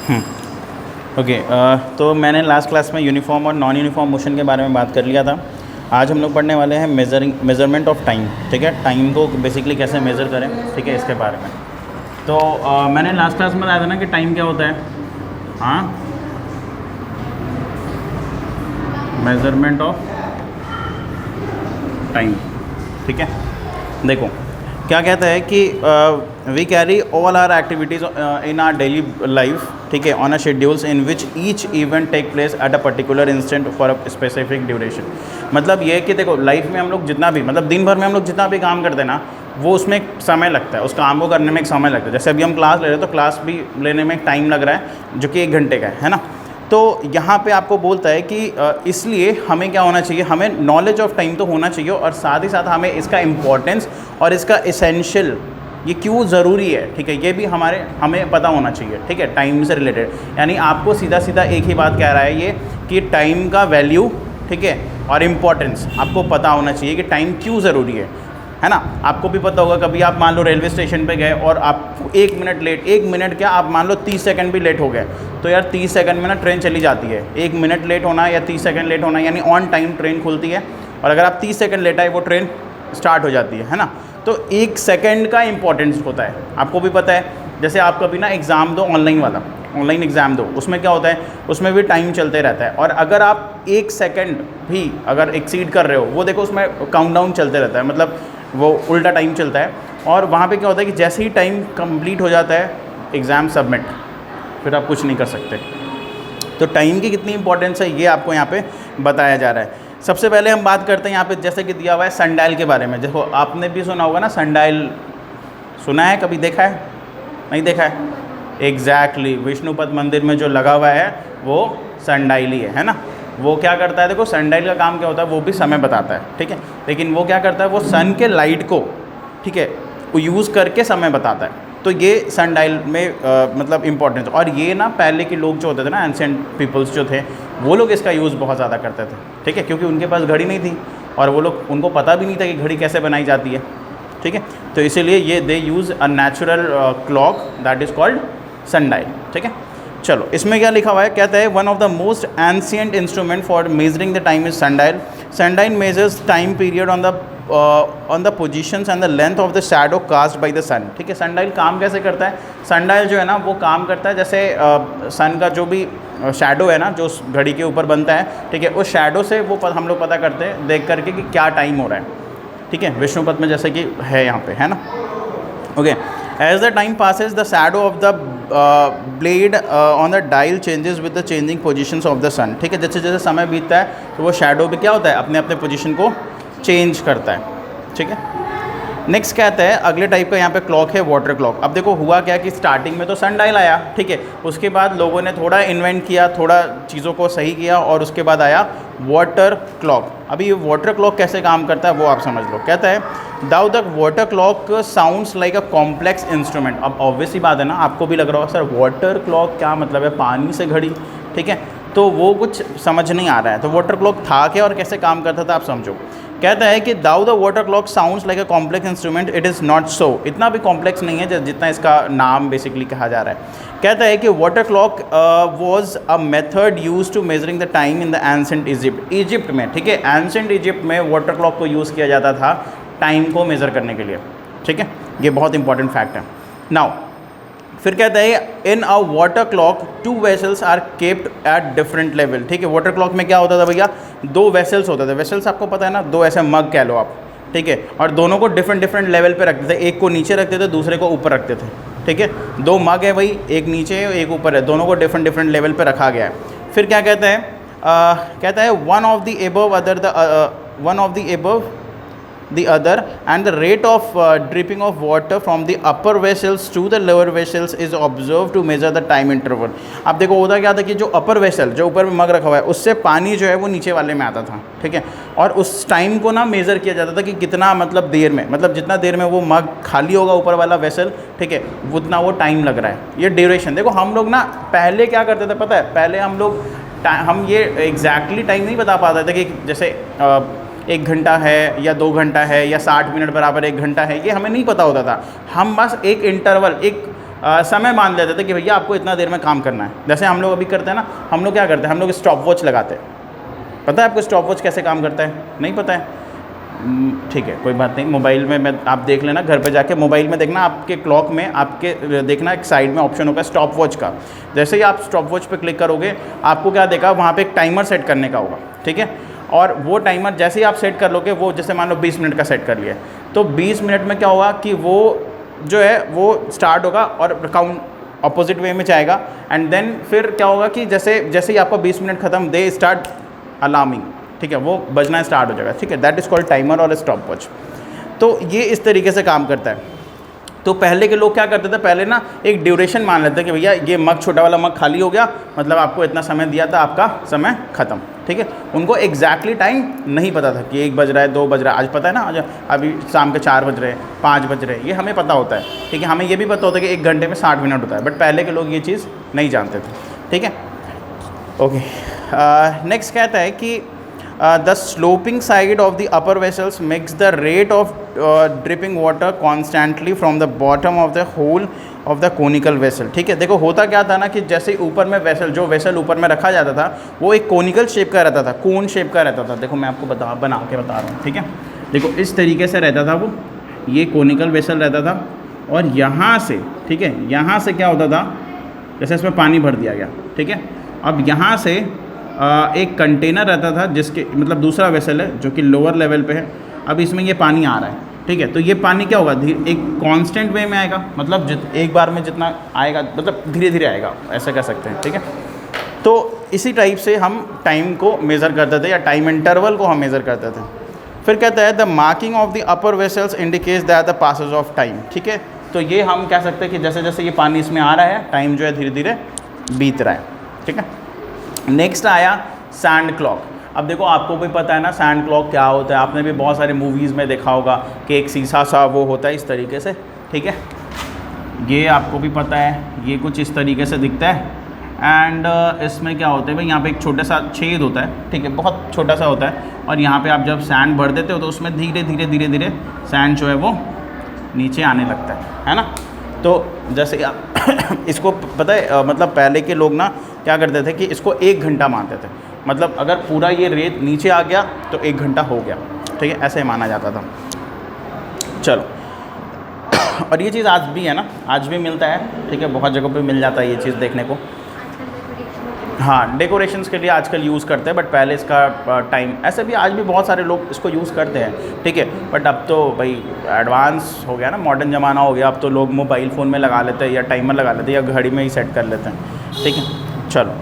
Okay. तो मैंने last class में यूनिफॉर्म और नॉन यूनिफॉर्म मोशन के बारे में बात कर लिया था। आज हम लोग पढ़ने वाले हैं मेज़रमेंट ऑफ टाइम। ठीक है, टाइम को बेसिकली कैसे मेज़र करें, ठीक है, इसके बारे में। तो मैंने लास्ट क्लास में बताया था ना कि टाइम क्या होता है। हाँ, मेज़रमेंट ऑफ टाइम। ठीक है, देखो क्या कहता है कि we carry all our activities in our daily life, ठीक है, on a schedules in which each event take place at a particular instant for a specific duration. मतलब ये है कि देखो लाइफ में हम लोग जितना भी, मतलब दिन भर में हम लोग जितना भी काम करते हैं ना, वो उसमें एक समय लगता है, उस काम को करने में एक समय लगता है। जैसे अभी हम क्लास ले रहे हैं तो क्लास भी लेने में एक टाइम लग रहा है जो कि 1 घंटे का है ना। तो यहाँ पे आपको बोलता है कि इसलिए हमें क्या होना चाहिए, हमें नॉलेज ऑफ टाइम तो होना चाहिए और साथ ही साथ हमें इसका इम्पोर्टेंस और इसका एसेंशियल, ये क्यों ज़रूरी है, ठीक है, ये भी हमें पता होना चाहिए। ठीक है, टाइम से रिलेटेड, यानी आपको सीधा सीधा एक ही बात कह रहा है ये कि टाइम का वैल्यू, ठीक है, और इम्पोर्टेंस आपको पता होना चाहिए कि टाइम क्यों ज़रूरी है ना। आपको भी पता होगा, कभी आप मान लो रेलवे स्टेशन पे गए और आप 1 मिनट लेट, 1 मिनट क्या, आप मान लो 30 सेकंड भी लेट हो गए, तो यार 30 सेकंड में ना ट्रेन चली जाती है। 1 मिनट लेट होना या 30 सेकंड लेट होना यानी ऑन टाइम ट्रेन खुलती है, और अगर आप 30 सेकंड लेट आए वो ट्रेन स्टार्ट हो जाती है ना। तो 1 सेकंड का इंपॉर्टेंस होता है, आपको भी पता है। जैसे आप कभी ना एग्ज़ाम दो, ऑनलाइन एग्ज़ाम दो, उसमें क्या होता है, उसमें भी टाइम चलते रहता है, और अगर आप 1 सेकंड भी अगर एक्सीड कर रहे हो, वो देखो उसमें काउंटडाउन चलते रहता है, मतलब वो उल्टा टाइम चलता है। और वहाँ पे क्या होता है कि जैसे ही टाइम कंप्लीट हो जाता है, एग्ज़ाम सबमिट, फिर आप कुछ नहीं कर सकते। तो टाइम की कितनी इंपॉर्टेंस है ये आपको यहाँ पे बताया जा रहा है। सबसे पहले हम बात करते हैं यहाँ पे, जैसे कि दिया हुआ है सनडायल के बारे में। देखो आपने भी सुना होगा ना सनडायल, सुना है, कभी देखा है, नहीं देखा है? एग्जैक्टली, विष्णुपद मंदिर में जो लगा हुआ है वो सनडायल ही है ना। वो क्या करता है, देखो सनडायल का काम क्या होता है, वो भी समय बताता है, ठीक है, लेकिन वो क्या करता है, वो सन के लाइट को, ठीक है, वो यूज़ करके समय बताता है। तो ये सनडायल में मतलब इम्पोर्टेंस, और ये ना पहले के लोग जो होते थे ना, एंशिएंट पीपल्स जो थे, वो लोग इसका यूज़ बहुत ज़्यादा करते थे, ठीक है, क्योंकि उनके पास घड़ी नहीं थी और वो लोग, उनको पता भी नहीं था कि घड़ी कैसे बनाई जाती है, ठीक है। तो इसीलिए ये they use a natural clock that is called sundial, ठीक है। चलो इसमें क्या लिखा हुआ है, कहता है one of the most ancient instrument for measuring the time is sundial. Sundial measures time period on the positions and the length of the shadow cast by the sun, ठीक है। सनडायल काम कैसे करता है, सनडायल जो है ना वो काम करता है जैसे सन का जो भी शैडो है ना, जो घड़ी के ऊपर बनता है, ठीक है, उस शैडो से वो हम लोग पता करते हैं देख करके कि क्या टाइम हो रहा है, ठीक है, विष्णुपद में जैसे कि है यहाँ पे, है ना। Okay, as the time passes the shadow of the blade on the dial changes with the changing positions of the sun, ठीक है। जैसे जैसे समय बीतता है तो वो शैडो भी क्या होता है, अपने अपने पोजीशन को चेंज करता है, ठीक है। नेक्स्ट कहता है, अगले टाइप का यहाँ पे क्लॉक है वाटर क्लॉक। अब देखो हुआ क्या कि स्टार्टिंग में तो सनडायल आया, ठीक है, उसके बाद लोगों ने थोड़ा इन्वेंट किया, थोड़ा चीज़ों को सही किया, और उसके बाद आया वाटर क्लॉक। अभी ये वाटर क्लॉक कैसे काम करता है वो आप समझ लो। कहता है though the water clock sounds like a complex instrument. अब ऑब्वियस ही बात है ना, आपको भी लग रहा होगा सर वाटर क्लॉक क्या मतलब है, पानी से घड़ी, ठीक है, तो वो कुछ समझ नहीं आ रहा है। तो वाटर क्लॉक था क्या और कैसे काम करता था आप समझो। कहता है कि though the water clock sounds like a complex instrument, it is not so. इतना भी कॉम्प्लेक्स नहीं है जितना इसका नाम बेसिकली कहा जा रहा है। कहता है कि water clock was a method use to measuring the time in the ancient Egypt. Egypt में, ठीक है, एंशिएंट इजिप्ट में वाटर क्लॉक को यूज़ किया जाता था टाइम को मेज़र करने के लिए, ठीक है, ये बहुत इंपॉर्टेंट फैक्ट है। नाउ फिर कहता है in a water clock 2 vessels are kept at different level, ठीक है। वाटर क्लॉक में क्या होता था भैया, 2 वेसल्स होते थे। वेसल्स आपको पता है ना, 2 ऐसे मग कह लो आप, ठीक है, और दोनों को डिफरेंट लेवल पे रखते थे। एक को नीचे रखते थे, दूसरे को ऊपर रखते थे, ठीक है। 2 मग है भाई, एक नीचे है एक ऊपर है, दोनों को डिफरेंट लेवल पे रखा गया है। फिर क्या कहता है, कहता है one of the above the other and the rate of dripping of water from the upper vessels to the lower vessels is observed to measure the time interval। अब देखो होता क्या था कि जो अपर वेसल, जो ऊपर में मग रखा हुआ है, उससे पानी जो है वो नीचे वाले में आता था, ठीक है, और उस टाइम को ना मेज़र किया जाता था कि कितना मतलब देर में, मतलब जितना देर में वो मग खाली होगा ऊपर वाला वेसल, ठीक है, उतना वो टाइम लग रहा है, ये ड्यूरेशन। देखो हम लोग ना पहले क्या करते थे पता है, पहले हम ये एग्जैक्टली टाइम नहीं बता पाते थे कि जैसे 1 घंटा है या 2 घंटा है या 60 मिनट बराबर 1 घंटा है, ये हमें नहीं पता होता था। हम बस एक इंटरवल, एक समय मान लेते थे कि भैया आपको इतना देर में काम करना है। जैसे हम लोग अभी करते हैं ना, हम लोग क्या करते हैं, हम लोग स्टॉप वॉच लगाते हैं। पता है आपको स्टॉप वॉच कैसे काम करता है? नहीं पता है? ठीक है, कोई बात नहीं। मोबाइल में आप देख लेना, घर पे जाके मोबाइल में देखना, आपके क्लॉक में आपके देखना एक साइड में ऑप्शन होगा स्टॉप वॉच का। जैसे ही आप स्टॉप वॉच पे क्लिक करोगे, आपको क्या देखा, वहाँ पे एक टाइमर सेट करने का होगा, ठीक है। और वो टाइमर जैसे ही आप सेट कर लोगे, वो जैसे मान लो 20 मिनट का सेट कर लिया, तो 20 मिनट में क्या होगा कि वो जो है वो स्टार्ट होगा और काउंट अपोजिट वे में जाएगा। एंड देन फिर क्या होगा कि जैसे जैसे ही आपका 20 मिनट खत्म, दे स्टार्ट अलार्मिंग, ठीक है, वो बजना स्टार्ट हो जाएगा, ठीक है। दैट इज़ कॉल्ड टाइमर और स्टॉप वॉच। तो ये इस तरीके से काम करता है। तो पहले के लोग क्या करते थे, पहले ना एक ड्यूरेशन मान लेते कि भैया ये मग, छोटा वाला मग खाली हो गया, मतलब आपको इतना समय दिया था, आपका समय ख़त्म, ठीक है। उनको एग्जैक्टली टाइम नहीं पता था कि 1 बज रहा है, 2 बज रहा है। आज पता है ना, आज अभी शाम के 4 बज रहे हैं, 5 बज रहे हैं, ये हमें पता होता है, ठीक है। हमें ये भी पता होता है कि 1 घंटे में 60 मिनट होता है, बट पहले के लोग ये चीज़ नहीं जानते थे, ठीक है। ओके, नेक्स्ट कहता है कि the sloping side of the upper vessels makes the rate of dripping water constantly from the bottom of the hole of the conical vessel, ठीक है। देखो होता क्या था ना कि जैसे ऊपर में वेसल, जो वेसल ऊपर में रखा जाता था, वो एक कोनिकल शेप का रहता था, कोन शेप का रहता था। देखो मैं आपको बना के बता रहा हूँ, ठीक है। देखो इस तरीके से रहता था वो, ये कोनिकल वेसल रहता था। और यहाँ से, ठीक है, यहाँ से क्या होता था, जैसे इसमें पानी भर दिया गया, ठीक है। अब यहाँ से एक कंटेनर रहता था, जिसके मतलब दूसरा वेसल है जो कि लोअर लेवल पे है। अब इसमें ये पानी आ रहा है, ठीक है। तो ये पानी क्या होगा, एक कांस्टेंट वे में आएगा, मतलब एक बार में जितना आएगा, मतलब धीरे धीरे आएगा, ऐसा कह सकते हैं, ठीक है। तो इसी टाइप से हम टाइम को मेज़र करते थे, या टाइम इंटरवल को हम मेज़र करते थे। फिर कहता है the marking of the upper vessels indicates that the passage of time, ठीक है। तो ये हम कह सकते हैं कि जैसे जैसे ये पानी इसमें आ रहा है, टाइम जो है धीरे धीरे बीत रहा है, ठीक है। नेक्स्ट आया सैंड क्लॉक। अब देखो आपको भी पता है ना सैंड क्लॉक क्या होता है, आपने भी बहुत सारे मूवीज़ में देखा होगा कि एक शीशा सा वो होता है इस तरीके से, ठीक है। ये आपको भी पता है, ये कुछ इस तरीके से दिखता है। एंड इसमें क्या होता है भाई, यहाँ पे एक छोटा सा छेद होता है, ठीक है, बहुत छोटा सा होता है। और यहाँ पे आप जब सैंड भर देते हो तो उसमें धीरे धीरे धीरे धीरे सैंड जो है वो नीचे आने लगता है ना। तो जैसे इसको पता है, मतलब पहले के लोग ना क्या करते थे कि इसको 1 घंटा मानते थे, मतलब अगर पूरा ये रेत नीचे आ गया तो 1 घंटा हो गया, ठीक है, ऐसे माना जाता था। चलो, और ये चीज़ आज भी है ना, आज भी मिलता है, ठीक है, बहुत जगहों पे मिल जाता है ये चीज़ देखने को। हाँ, डेकोरेशंस के लिए आजकल यूज़ करते हैं, बट पहले इसका टाइम, ऐसे भी आज भी बहुत सारे लोग इसको यूज़ करते हैं, ठीक है। बट अब तो भाई एडवांस हो गया ना, मॉडर्न ज़माना हो गया, अब तो लोग मोबाइल फ़ोन में लगा लेते हैं, या टाइमर लगा लेते हैं, या घड़ी में ही सेट कर लेते हैं, ठीक है। चलो,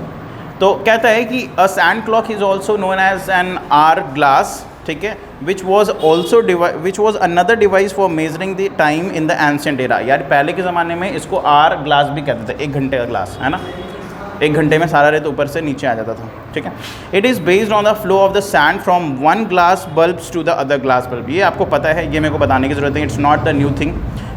तो कहता है कि a sand clock is also known as an hour glass, ठीक है, which was another device for measuring the time in the ancient era. यार पहले के ज़माने में इसको आर ग्लास भी कहते थे, 1 घंटे का ग्लास, है ना। 1 घंटे में सारा रेत ऊपर से नीचे आ जाता था, ठीक है। It is based on the flow of the sand from one glass bulbs to the other glass bulb. ये आपको पता है, ये मेरे को बताने की जरूरत है, it's not the new thing.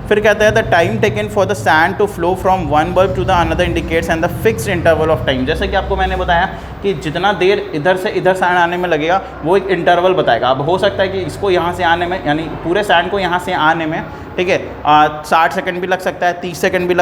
फिर कहता है the time taken for the sand to flow from one bulb to the another indicates and the fixed interval of time. जैसे कि आपको मैंने बताया कि जितना देर इधर से इधर सैंड आने में लगेगा, वो एक इंटरवल बताएगा। अब हो सकता है कि इसको यहाँ से आने में, यानी पूरे सैंड को यहाँ से आने में, ठीक है, 60 सेकंड भी लग सकता है, 30 सेकंड भी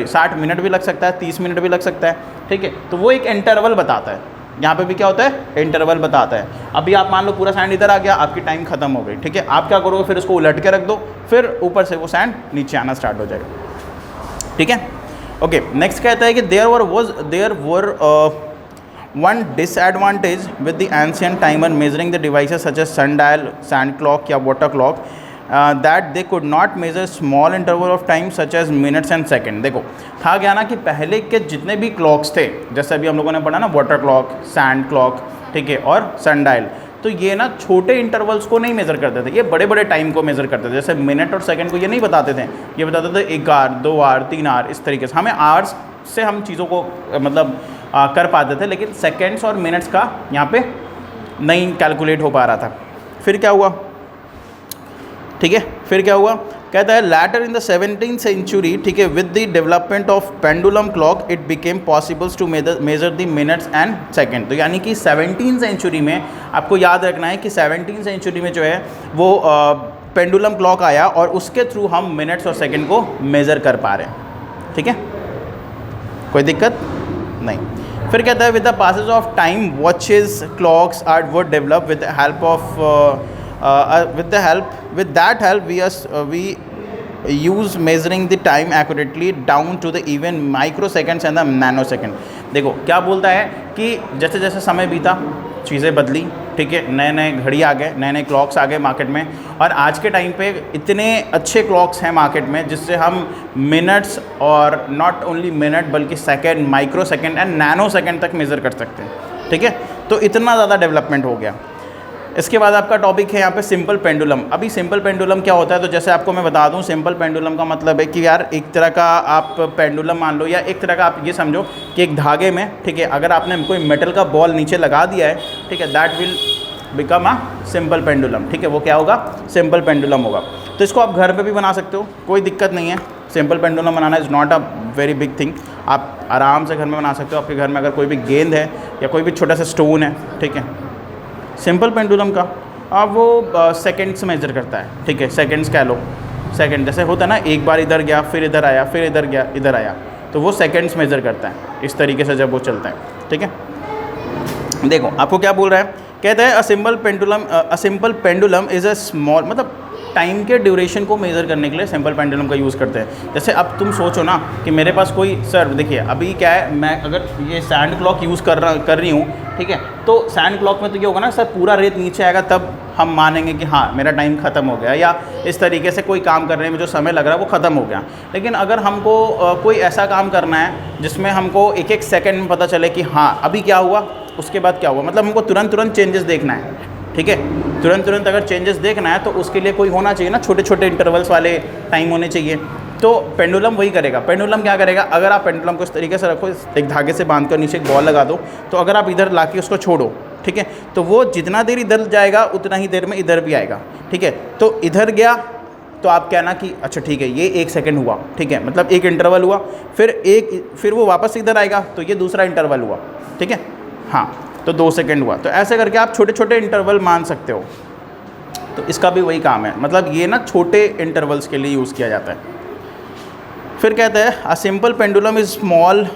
60 मिनट भी लग सकता है, 30 मिनट भी लग सकता है, ठीक है। तो वो एक इंटरवल बताता है। यहाँ पे भी क्या होता है, इंटरवल बताता है। अभी आप मान लो पूरा सैंड इधर आ गया, आपकी टाइम खत्म हो गई, ठीक है। आप क्या करोगे, फिर उसको उलट के रख दो, फिर ऊपर से वो सैंड नीचे आना स्टार्ट हो जाएगा, ठीक है। ओके, नेक्स्ट कहता है कि there were one disadvantage with the ancient timer measuring the devices such as sundial, sand clock या water clock, that they could not measure small interval of time such as minutes and second. देखो था क्या ना कि पहले के जितने भी क्लॉक्स थे, जैसे अभी हम लोगों ने पढ़ा ना, वाटर क्लॉक, सैंड क्लॉक, ठीक है, और सनडायल, तो ये ना छोटे इंटरवल्स को नहीं मेज़र करते थे, ये बड़े बड़े टाइम को मेज़र करते थे। जैसे मिनट और सेकंड को ये नहीं बताते थे, ये बताते थे 1 आवर, 2 आवर, 3 आवर, इस तरीके से। हमें आवर्स से हम चीज़ों को मतलब कर पाते थे, लेकिन सेकेंड्स और मिनट्स का यहाँ पे नहीं कैलकुलेट हो पा रहा था। फिर क्या हुआ, ठीक है, फिर क्या हुआ, कहता है letter in the 17th century, ठीक है, with the development of pendulum clock it became possibles to measure the minutes and second. तो यानी कि 17th सेंचुरी में आपको याद रखना है कि 17th सेंचुरी में जो है वो पेंडुलम क्लॉक आया, और उसके थ्रू हम मिनट्स और सेकंड को मेज़र कर पा रहे हैं, ठीक है, कोई दिक्कत नहीं। फिर कहता है with the passage of time watches clocks are were develop with help of with that help we use measuring the time accurately down to the even microseconds and the nanosecond। देखो क्या बोलता है कि जैसे जैसे समय बीता चीज़ें बदली, ठीक है, नए नए घड़ी आ गए, नए नए क्लॉक्स आ गए मार्केट में, और आज के टाइम पे इतने अच्छे क्लॉक्स हैं मार्केट में जिससे हम मिनट्स और नॉट ओनली मिनट बल्कि second, micro second and nano second तक मेज़र कर सकते हैं, ठीक है। तो इतना ज़्यादा डेवलपमेंट हो गया। इसके बाद आपका टॉपिक है यहाँ पे सिंपल पेंडुलम। अभी सिंपल पेंडुलम क्या होता है, तो जैसे आपको मैं बता दूँ, सिंपल पेंडुलम का मतलब है कि यार एक तरह का आप पेंडुलम मान लो, या एक तरह का आप ये समझो कि एक धागे में, ठीक है, अगर आपने कोई मेटल का बॉल नीचे लगा दिया है, ठीक है, that will become a simple pendulum, ठीक है, वो क्या होगा, सिंपल पेंडुलम होगा। तो इसको आप घर पर भी बना सकते हो, कोई दिक्कत नहीं है। Simple pendulum banana is not a very big thing, आप आराम से घर में बना सकते हो। आपके घर में अगर कोई भी गेंद है या कोई भी छोटा सा स्टोन है, ठीक है, सिंपल पेंडुलम का अब वो सेकंड्स मेजर करता है, ठीक है, सेकंड्स कह लो, सेकंड जैसे होता है ना, एक बार इधर गया फिर इधर आया फिर इधर गया इधर आया, तो वो सेकंड्स मेजर करता है इस तरीके से जब वो चलता है, ठीक है। देखो आपको क्या बोल रहा है, कहता है अ simple pendulum is a small, मतलब टाइम के ड्यूरेशन को मेज़र करने के लिए सिंपल पेंडुलम का यूज़ करते हैं। जैसे अब तुम सोचो ना कि मेरे पास कोई, सर देखिए अभी क्या है, मैं अगर ये सैंड क्लॉक यूज़ कर रही हूँ, ठीक है, तो सैंड क्लॉक में तो ये होगा ना सर, पूरा रेत नीचे आएगा तब हम मानेंगे कि हाँ मेरा टाइम ख़त्म हो गया, या इस तरीके से कोई काम करने में जो समय लग रहा है वो ख़त्म हो गया। लेकिन अगर हमको कोई ऐसा काम करना है जिसमें हमको एक एक सेकेंड में पता चले कि हाँ अभी क्या हुआ, उसके बाद क्या हुआ, मतलब हमको तुरंत चेंजेस देखना है, ठीक है, तुरंत अगर चेंजेस देखना है तो उसके लिए कोई होना चाहिए ना, छोटे छोटे इंटरवल्स वाले टाइम होने चाहिए। तो पेंडुलम वही करेगा। पेंडुलम क्या करेगा, अगर आप पेंडुलम को इस तरीके से रखो, एक धागे से बांध कर नीचे एक बॉल लगा दो, तो अगर आप इधर ला के उसको छोड़ो, ठीक है, तो वो जितना देर इधर जाएगा उतना ही देर में इधर भी आएगा, ठीक है। तो इधर गया तो आप कहना कि अच्छा ठीक है ये 1 सेकंड हुआ, ठीक है, मतलब एक इंटरवल हुआ, फिर वो वापस इधर आएगा तो ये दूसरा इंटरवल हुआ, ठीक है, हाँ, तो 2 सेकंड हुआ। तो ऐसे करके आप छोटे छोटे इंटरवल मान सकते हो। तो इसका भी वही काम है, मतलब ये ना छोटे इंटरवल्स के लिए यूज़ किया जाता है। फिर कहते हैं a simple pendulum is small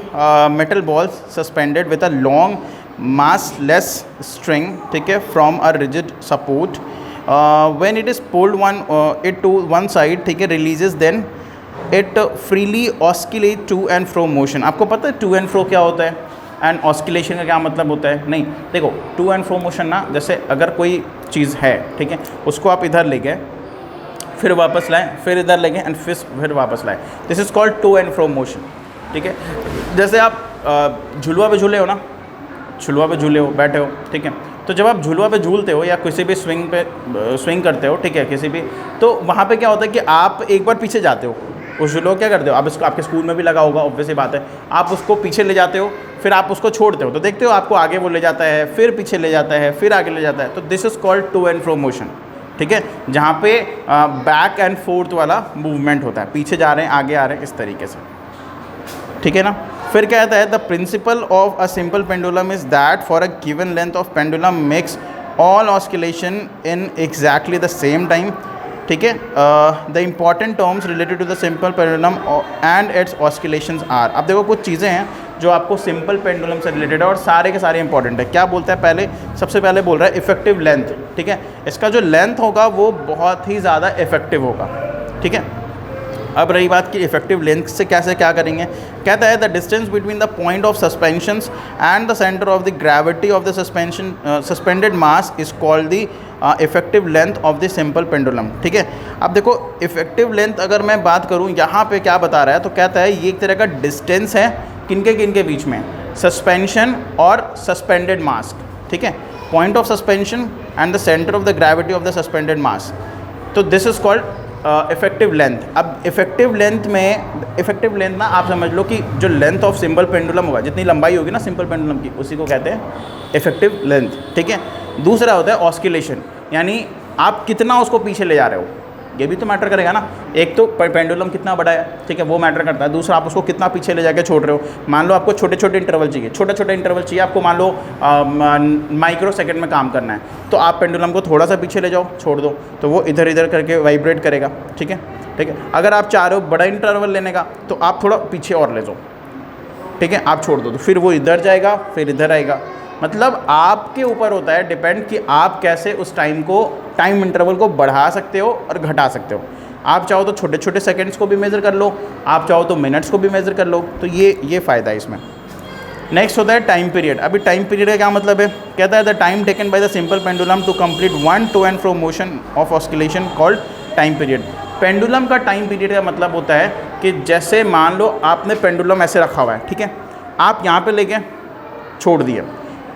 metal balls suspended with a long massless string, ठीक है, from a rigid support. When it is pulled it to one side, ठीक है, releases, then it freely oscillate to and fro motion. आपको पता है to and फ्रो क्या होता है एंड ऑस्किलेशन का क्या मतलब होता है? नहीं, देखो टू एंड फ्रो मोशन ना, जैसे अगर कोई चीज़ है, ठीक है, उसको आप इधर ले गए फिर वापस लाएं, फिर इधर ले गए एंड फिर वापस लाएं, this is called to and fro motion, ठीक है। जैसे आप झुलवा पे झूले हो ना, झुलवा पे झूले हो, बैठे हो, ठीक है, तो जब आप झुलवा पे झूलते हो या किसी भी स्विंग करते हो, ठीक है, किसी भी, तो वहाँ पे क्या होता है कि आप एक बार पीछे जाते हो, उस झूले को क्या करते हो, आप इसको, आपके स्कूल में भी लगा होगा, ऑब्वियस ही बात है, आप उसको पीछे ले जाते हो, फिर आप उसको छोड़ते हो, तो देखते हो आपको आगे वो ले जाता है, फिर पीछे ले जाता है, फिर आगे ले जाता है, तो this is called to and fro motion, ठीक है, जहाँ पे बैक एंड फोर्थ वाला मूवमेंट होता है, पीछे जा रहे हैं आगे आ रहे हैं, इस तरीके से, ठीक है ना। फिर क्या कहता है, the principle of a simple pendulum is that for a given length of pendulum makes all oscillation in exactly the same time, ठीक है। The important terms related to the simple pendulum and its oscillations are. अब देखो कुछ चीज़ें हैं जो आपको simple pendulum से रिलेटेड है और सारे के सारे इंपॉर्टेंट है। क्या बोलता है, पहले सबसे पहले बोल रहा है इफेक्टिव लेंथ, ठीक है, इसका जो लेंथ होगा वो बहुत ही ज़्यादा इफेक्टिव होगा, ठीक है। अब रही बात कि इफेक्टिव लेंथ से कैसे क्या करेंगे, कहता है the distance between the point of suspensions and the centre of the gravity of the suspended mass is called the effective length of the simple pendulum, ठीक है। अब देखो इफेक्टिव लेंथ अगर मैं बात करूँ, यहाँ पे क्या बता रहा है, तो कहता है ये एक तरह का डिस्टेंस है किनके बीच में, सस्पेंशन और सस्पेंडेड मास, ठीक है, point of suspension and the centre of the gravity of the suspended mass, तो this is called effective length. अब इफेक्टिव लेंथ ना आप समझ लो कि जो लेंथ ऑफ सिंपल पेंडुलम होगा, जितनी लंबाई होगी ना सिंपल पेंडुलम की, उसी को कहते हैं इफेक्टिव लेंथ, ठीक है। दूसरा होता है ऑस्किलेशन, यानी आप कितना उसको पीछे ले जा रहे हो, ये भी तो मैटर करेगा ना। एक तो पेंडुलम कितना बड़ा है, ठीक है, वो मैटर करता है। दूसरा आप उसको कितना पीछे ले जाके छोड़ रहे हो। मान लो आपको छोटे छोटे इंटरवल चाहिए, छोटा छोटा इंटरवल चाहिए आपको, मान लो माइक्रो सेकंड में काम करना है, तो आप पेंडुलम को थोड़ा सा पीछे ले जाओ, छोड़ दो, तो वो इधर इधर करके वाइब्रेट करेगा, ठीक है, ठीक है। अगर आप चाह रहे हो बड़ा इंटरवल लेने का, तो आप थोड़ा पीछे और ले जाओ, ठीक है, आप छोड़ दो, तो फिर वो इधर जाएगा, फिर इधर आएगा। मतलब आपके ऊपर होता है डिपेंड कि आप कैसे उस टाइम इंटरवल को बढ़ा सकते हो और घटा सकते हो। आप चाहो तो छोटे छोटे सेकंड्स को भी मेज़र कर लो, आप चाहो तो मिनट्स को भी मेज़र कर लो, तो ये फ़ायदा है इसमें। नेक्स्ट होता है टाइम पीरियड। अभी टाइम पीरियड का क्या मतलब है, कहता है the time taken by the simple pendulum to complete one to and fro motion of oscillation called time period. Pendulum का टाइम पीरियड का मतलब होता है कि जैसे मान लो आपने पेंडुलम ऐसे रखा हुआ है, ठीक है, आप यहाँ पे लेके छोड़ दिए,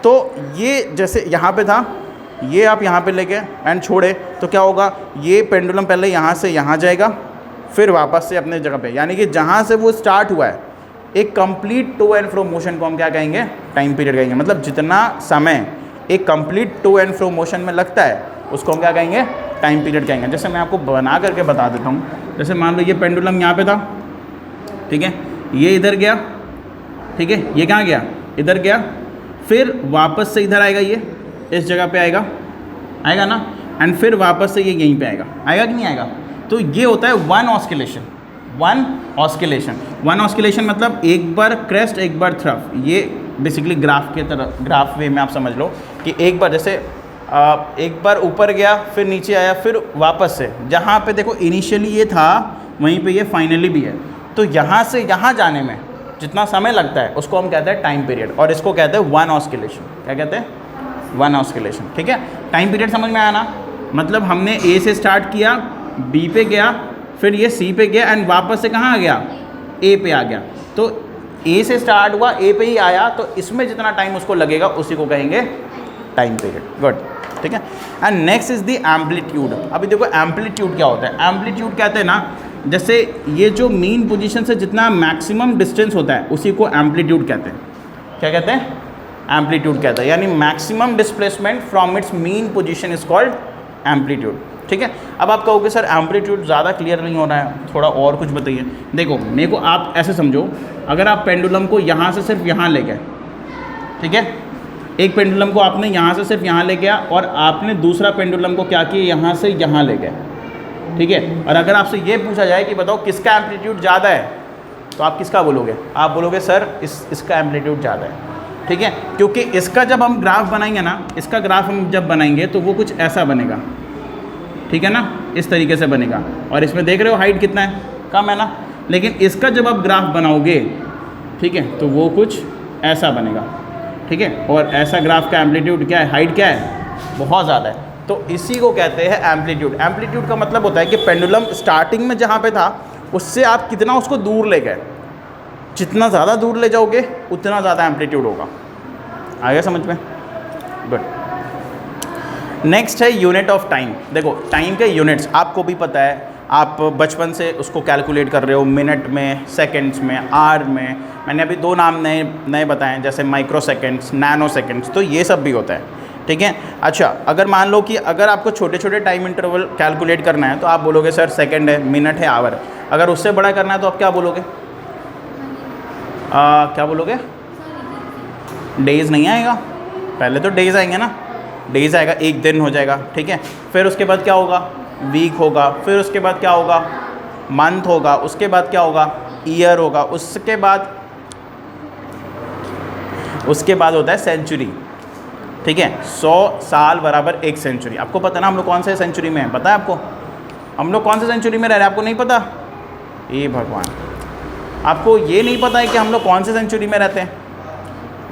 तो ये जैसे यहाँ पे था, ये आप यहाँ पे लेके एंड छोड़े, तो क्या होगा, ये पेंडुलम पहले यहाँ से यहाँ जाएगा, फिर वापस से अपने जगह पे, यानी कि जहाँ से वो स्टार्ट हुआ है, एक complete to and fro motion को हम क्या कहेंगे, टाइम पीरियड कहेंगे। मतलब जितना समय एक complete to and fro motion में लगता है, उसको हम क्या कहेंगे, टाइम पीरियड कहेंगे। जैसे मैं आपको बना करके बता देता हूँ। जैसे मान लो ये पेंडुलम यहाँ पे था, ठीक है, ये इधर गया, ठीक है, ये कहाँ गया, इधर गया, फिर वापस से इधर आएगा, ये इस जगह पे आएगा ना, एंड फिर वापस से ये यहीं पे आएगा कि नहीं आएगा। तो ये होता है वन ऑस्किलेशन। वन ऑस्किलेशन मतलब एक बार क्रेस्ट एक बार थ्रफ। ये बेसिकली ग्राफ वे में आप समझ लो कि एक बार जैसे एक बार ऊपर गया, फिर नीचे आया, फिर वापस से जहाँ पे देखो इनिशियली ये था वहीं पे ये फाइनली भी है। तो यहाँ से यहाँ जाने में जितना समय लगता है उसको हम कहते हैं टाइम पीरियड, और इसको कहते हैं वन ऑस्किलेशन। क्या कहते हैं, वन ऑस्किलेशन, ठीक है। टाइम पीरियड समझ में आया ना, मतलब हमने ए से स्टार्ट किया, बी पे गया, फिर ये सी पे गया, एंड वापस से कहाँ आ गया, ए पे आ गया। तो ए से स्टार्ट हुआ, ए पे ही आया, तो इसमें जितना टाइम उसको लगेगा उसी को कहेंगे टाइम पीरियड। गुड, ठीक है। And next is the amplitude. अभी देखो एम्पलीट्यूड क्या होता है। एम्पलीट्यूड कहते हैं ना, जैसे ये जो मीन पोजीशन से जितना मैक्सिमम डिस्टेंस होता है उसी को एम्पलीट्यूड कहते हैं। क्या कहते हैं, एम्पलीट्यूड कहता है, यानी maximum displacement from its mean position is called amplitude, ठीक है। अब आप कहोगे सर एम्पलीट्यूड ज़्यादा क्लियर नहीं हो रहा है, थोड़ा और कुछ बताइए। देखो मेरे को आप ऐसे समझो, अगर आप पेंडुलम को यहाँ से सिर्फ यहाँ ले गए, ठीक है, एक पेंडुलम को आपने यहाँ से सिर्फ यहाँ ले गया और आपने दूसरा पेंडुलम को क्या किया, यहाँ से यहाँ ले गए, ठीक है। और अगर आपसे ये पूछा जाए कि बताओ किसका एम्पलीट्यूड ज़्यादा है, तो आप किसका बोलोगे, आप बोलोगे सर इसका एम्पलीट्यूड ज़्यादा है, ठीक है। क्योंकि इसका जब हम ग्राफ बनाएंगे ना, इसका ग्राफ हम जब बनाएंगे तो वो कुछ ऐसा बनेगा, ठीक है ना, इस तरीके से बनेगा। और इसमें देख रहे हो हाइट कितना है, कम है ना। लेकिन इसका जब आप ग्राफ बनाओगे, ठीक है, तो वो कुछ ऐसा बनेगा, ठीक है। और ऐसा ग्राफ का एम्पलीट्यूड क्या है, हाइट क्या है, बहुत ज़्यादा है। तो इसी को कहते हैं एम्पलीट्यूड। एम्पलीट्यूड का मतलब होता है कि पेंडुलम स्टार्टिंग में जहाँ पे था उससे आप कितना उसको दूर ले गए, जितना ज़्यादा दूर ले जाओगे उतना ज़्यादा एम्पलीट्यूड होगा। आ गया समझ में, गुड। नेक्स्ट है यूनिट ऑफ टाइम। देखो टाइम के यूनिट्स आपको भी पता है, आप बचपन से उसको कैलकुलेट कर रहे हो, मिनट में, सेकंड्स में, आवर में। मैंने अभी दो नाम नए बताए, जैसे माइक्रो सेकंड्स, नैनो सेकंड्स, तो ये सब भी होता है, ठीक है। अच्छा, अगर मान लो कि अगर आपको छोटे छोटे टाइम इंटरवल कैलकुलेट करना है तो आप बोलोगे सर सेकंड है, मिनट है, आवर है। अगर उससे बड़ा करना है तो आप क्या बोलोगे, क्या बोलोगे, डेज़ नहीं आएगा, पहले तो डेज़ आएंगे ना, डेज़ आएगा, एक दिन हो जाएगा, ठीक है। फिर उसके बाद क्या होगा, वीक होगा, फिर उसके बाद क्या होगा, मंथ होगा, उसके बाद क्या होगा, ईयर होगा, उसके बाद होता है सेंचुरी, ठीक है। 100 साल बराबर एक सेंचुरी। आपको पता ना हम लोग कौन से सेंचुरी में हैं, पता है आपको, हम लोग कौन से सेंचुरी में रह रहे हैं, आपको नहीं पता, ये भगवान, आपको ये नहीं पता है कि हम लोग कौन से सेंचुरी में रहते हैं।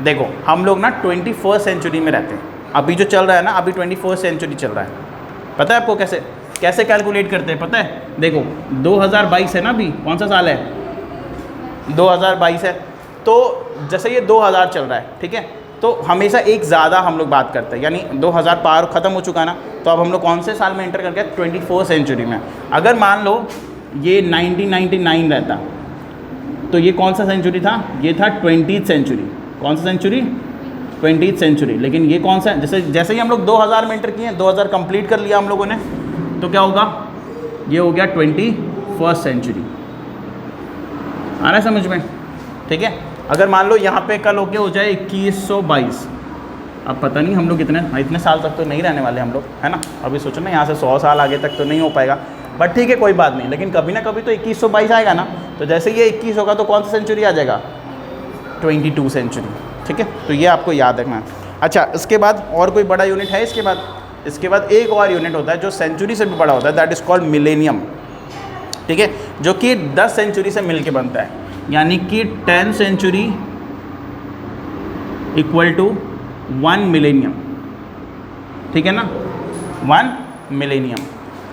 देखो हम लोग ना 21st सेंचुरी में रहते हैं, अभी जो चल रहा है ना, अभी 21st सेंचुरी चल रहा है। पता है आपको कैसे कैलकुलेट करते हैं, पता है, देखो 2022 है ना, अभी कौन सा साल है, 2022 है। तो जैसे ये 2000 चल रहा है, ठीक है, तो हमेशा एक ज़्यादा हम लोग बात करते हैं, यानी 2000 पार ख़त्म हो चुका ना, तो अब हम लोग कौन से साल में एंटर कर गए, 21st सेंचुरी में। अगर मान लो ये 1999 रहता तो ये कौन सा सेंचुरी था, ये था 20th सेंचुरी। कौन सा सेंचुरी, 20th सेंचुरी। लेकिन ये कौन सा, जैसे ही हम लोग 2000 में एंटर किए, 2000 कंप्लीट कर लिया हम लोगों ने, तो क्या होगा, ये हो गया 21st सेंचुरी। आ रहा है समझ में? ठीक है। अगर मान लो यहाँ पे कल होके हो जाए 2122, अब पता नहीं हम लोग इतने साल तक तो नहीं रहने वाले हम लोग, है ना। अभी सोचो ना यहाँ से 100 साल आगे तक तो नहीं हो पाएगा, बट ठीक है कोई बात नहीं, लेकिन कभी ना कभी तो 2122 आएगा ना। तो जैसे ये 21 होगा तो कौन सा सेंचुरी आ जाएगा? 22 सेंचुरी। ठीक है, तो ये आपको याद रखना है। अच्छा, इसके बाद और कोई बड़ा यूनिट है? इसके बाद एक और यूनिट होता है जो सेंचुरी से भी बड़ा होता है, दैट इज़ कॉल्ड मिलेनियम। ठीक है, जो कि 10 सेंचुरी से मिलके बनता है, यानी कि 10 सेंचुरी इक्वल टू 1 मिलेनियम। ठीक है ना, 1 मिलेनियम।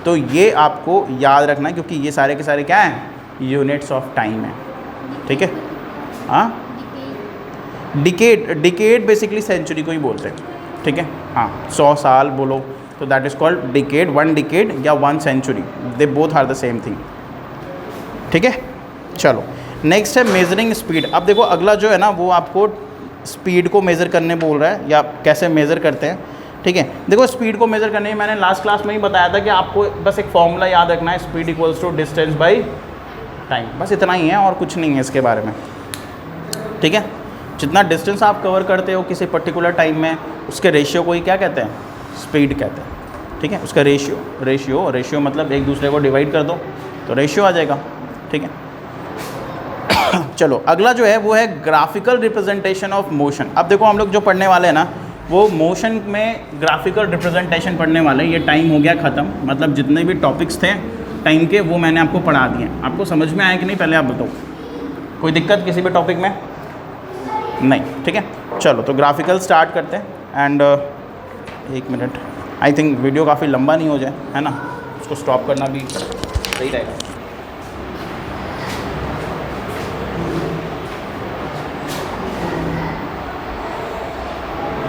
तो ये आपको याद रखना है, क्योंकि ये सारे के सारे क्या हैं? यूनिट्स ऑफ टाइम है। ठीक है, हाँ। डिकेड बेसिकली सेंचुरी को ही बोलते हैं। ठीक है, हाँ, 100 साल बोलो तो that is called decade, 1 decade या 1 century, they both are the same thing. ठीक है, चलो नेक्स्ट है मेजरिंग स्पीड। अब देखो अगला जो है ना वो आपको स्पीड को मेज़र करने बोल रहा है, या कैसे मेज़र करते हैं। ठीक है, देखो स्पीड को मेज़र करने में मैंने लास्ट क्लास में ही बताया था कि आपको बस एक फॉर्मूला याद रखना है, speed equals to distance by time, बस इतना ही है और कुछ नहीं है इसके बारे में। ठीक है, जितना डिस्टेंस आप कवर करते हो किसी पर्टिकुलर टाइम में, उसके रेशियो को ही क्या कहते हैं? स्पीड कहते हैं। ठीक है, उसका रेशियो मतलब एक दूसरे को डिवाइड कर दो तो रेशियो आ जाएगा। ठीक है, चलो अगला जो है वो है ग्राफिकल रिप्रेजेंटेशन ऑफ मोशन। अब देखो हम लोग जो पढ़ने वाले हैं ना वो मोशन में ग्राफिकल रिप्रेजेंटेशन पढ़ने वाले हैं। ये टाइम हो गया ख़त्म, मतलब जितने भी टॉपिक्स थे टाइम के वो मैंने आपको पढ़ा दिए। आपको समझ में आया कि नहीं पहले आप बताओ? कोई दिक्कत किसी भी टॉपिक में? नहीं। ठीक है, चलो तो ग्राफिकल स्टार्ट करते हैं। And 1 minute, I think video काफ़ी लंबा नहीं हो जाए, है ना, उसको स्टॉप करना भी सही रहेगा।